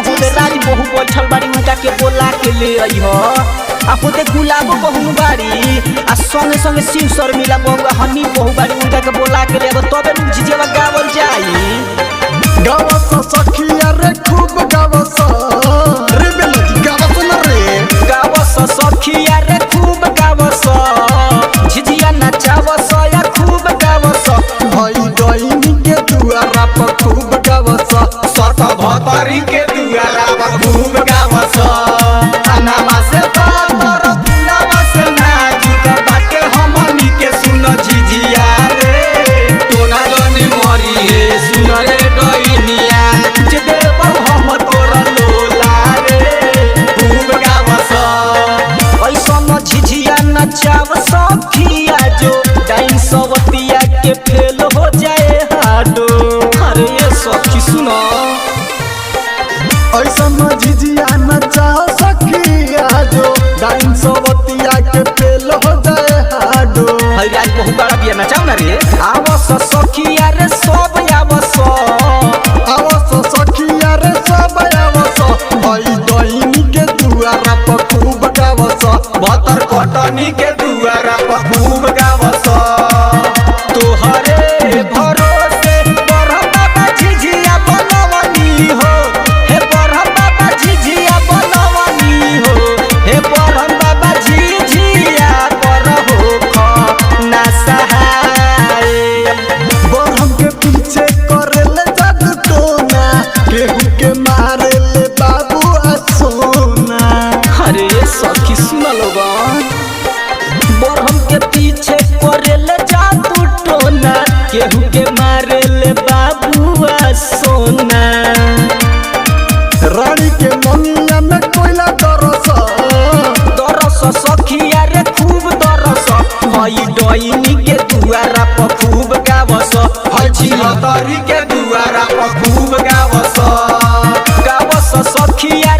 होते राज बहु बैठल बाड़ी उनका के बोला के ले आई हो आ होते गुलाब बहु बाड़ी आ संगे संगे शिव शर्मिला बहु हनी बहु बाड़ी उनका के बोला के ले तबे झिझिया गावल जाई। गावस सखिया रे खूब गावस रे बेलती गावस न रे गावस सखिया रे खूब गावस झिझिया नचावस या खूब गावस भाई डाइनी के दुआरा पर खूब गावस सत भतरी के दुआरा पर खूब गावस अनामा से पातर फुलावा से नाजुक बाटे हमनी के सुन झिझिया रे तोना जने मरी हे सुन रे डइनिया जे देव हम तोर लोला रे खूब गावस ऐसन झिझिया नचाव सखिया जो डाइन सवतिया के फेल हो जाए हाडो। अरे ये सखी सुनो ऐसन झिझिया नचाओ सखिया जो डाइन सवतिया के फेल हो जाए हाडो। हरी आज बहु बड़ा बिया नचाओ ना रे आवस सखिया रे सब आवस आवस सखिया रे सब आवस भाई डाइनी के दुआरा पर खूब गावस भतर कटनी के दुआरा पर खूब गावस तोहरे भरोसे बरह बाबा झिझिया बनवनी हो हे बरह बाबा झिझिया बनवनी हो हे बरह बाबा झिझिया करहो ख ना सहाय बरहम के पीछे करेले जादू टोना केहू के मारेले बाबू सोना। अरे सखी सुन लोगन बरहम के पीछे करेले जादू टोना केहू के मारेले बाबुआ सोना। रानी के मंगिया में कोयला दरस दरस सखिया रे खूब दरस हई डइनी के दुआरा पर खूब गावस हई झिलतरी के दुआरा पर खूब गावस गावस सखिया